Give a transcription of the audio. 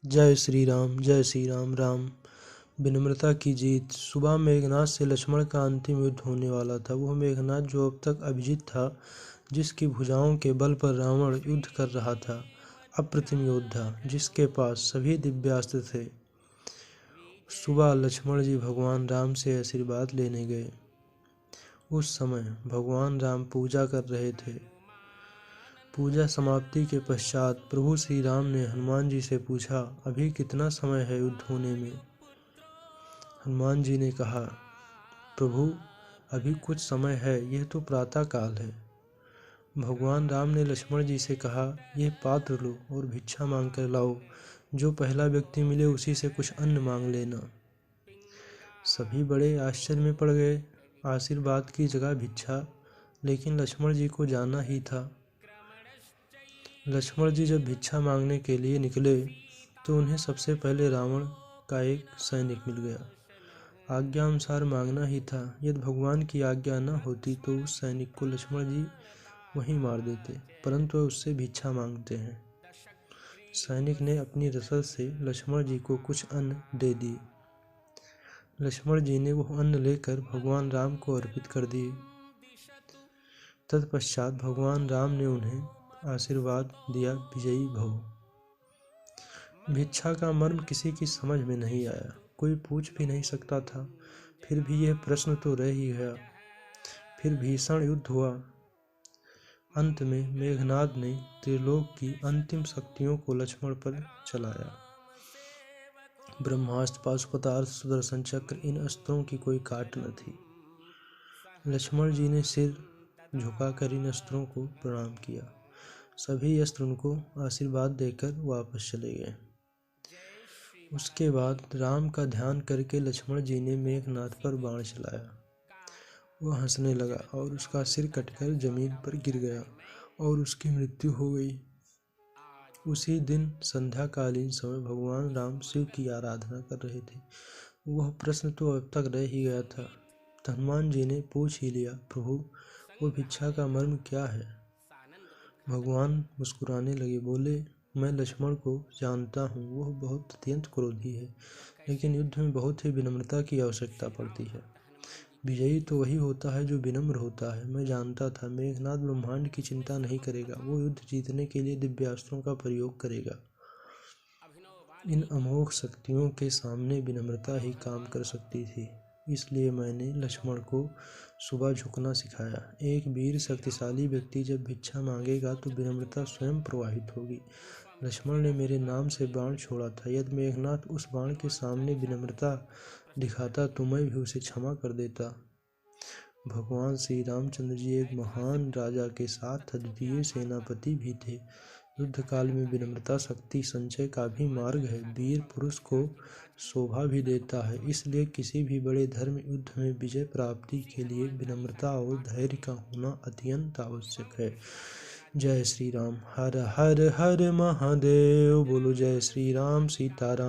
जय श्री राम। राम। विनम्रता की जीत। सुबह मेघनाद से लक्ष्मण का अंतिम युद्ध होने वाला था। वह मेघनाद जो अब तक अभिजीत था, जिसकी भुजाओं के बल पर रावण युद्ध कर रहा था, अप्रतिम योद्धा जिसके पास सभी दिव्यास्त्र थे। सुबह लक्ष्मण जी भगवान राम से आशीर्वाद लेने गए। उस समय भगवान राम पूजा कर रहे थे। पूजा समाप्ति के पश्चात प्रभु श्री राम ने हनुमान जी से पूछा, अभी कितना समय है युद्ध होने में? हनुमान जी ने कहा, प्रभु अभी कुछ समय है, यह तो प्रातः काल है। भगवान राम ने लक्ष्मण जी से कहा, यह पात्र लो और भिक्षा मांग कर लाओ। जो पहला व्यक्ति मिले उसी से कुछ अन्न मांग लेना। सभी बड़े आश्चर्य में पड़ गए। आशीर्वाद की जगह भिक्षा, लेकिन लक्ष्मण जी को जाना ही था। लक्ष्मण जी जब भिक्षा मांगने के लिए निकले तो उन्हें सबसे पहले रावण का एक सैनिक मिल गया। आज्ञा अनुसार मांगना ही था। यदि भगवान की आज्ञा न होती तो उस सैनिक को लक्ष्मण जी वहीं मार देते, परंतु वह उससे भिक्षा मांगते हैं। सैनिक ने अपनी रसद से लक्ष्मण जी को कुछ अन्न दे दिए। लक्ष्मण जी ने वह अन्न लेकर भगवान राम को अर्पित कर दिए। तत्पश्चात भगवान राम ने उन्हें आशीर्वाद दिया, विजयी भव। भिक्षा का मर्म किसी की समझ में नहीं आया, कोई पूछ भी नहीं सकता था। फिर भी यह प्रश्न तो रह ही गया। फिर भीषण युद्ध हुआ। अंत में मेघनाद ने त्रिलोक की अंतिम शक्तियों को लक्ष्मण पर चलाया। ब्रह्मास्त्र, पाशुपतास्त्र, सुदर्शन चक्र, इन अस्त्रों की कोई काट न थी। लक्ष्मण जी ने सिर झुकाकर इन अस्त्रों को प्रणाम किया। सभी अस्त्र उनको आशीर्वाद देकर वापस चले गए। उसके बाद राम का ध्यान करके लक्ष्मण जी ने मेघनाद पर बाण चलाया। वह हंसने लगा और उसका सिर कटकर जमीन पर गिर गया और उसकी मृत्यु हो गई। उसी दिन संध्याकालीन समय भगवान राम शिव की आराधना कर रहे थे। वह प्रश्न तो अब तक रह ही गया था। हनुमान जी ने पूछ ही लिया, प्रभु वो भिक्षा का मर्म क्या है? भगवान मुस्कुराने लगे, बोले, मैं लक्ष्मण को जानता हूँ। वह बहुत अत्यंत क्रोधी है, लेकिन युद्ध में बहुत ही विनम्रता की आवश्यकता पड़ती है। विजयी तो वही होता है जो विनम्र होता है। मैं जानता था मेघनाद ब्रह्मांड की चिंता नहीं करेगा। वो युद्ध जीतने के लिए दिव्यास्त्रों का प्रयोग करेगा। इन अमोघ शक्तियों के सामने विनम्रता ही काम कर सकती थी। इसलिए मैंने लक्ष्मण को सुबह झुकना सिखाया। एक वीर शक्तिशाली व्यक्ति जब भिक्षा मांगेगा तो विनम्रता स्वयं प्रवाहित होगी। लक्ष्मण ने मेरे नाम से बाण छोड़ा था। यदि मेघनाद उस बाण के सामने विनम्रता दिखाता तो मैं भी उसे क्षमा कर देता। भगवान श्री रामचंद्र जी एक महान राजा के साथ अद्वितीय सेनापति भी थे। युद्ध काल में विनम्रता शक्ति संचय का भी मार्ग है। वीर पुरुष को शोभा भी देता है। इसलिए किसी भी बड़े धर्म युद्ध में विजय प्राप्ति के लिए विनम्रता और धैर्य का होना अत्यंत आवश्यक है। जय श्री राम। हर हर हर महादेव। बोलो जय श्री राम। सीताराम।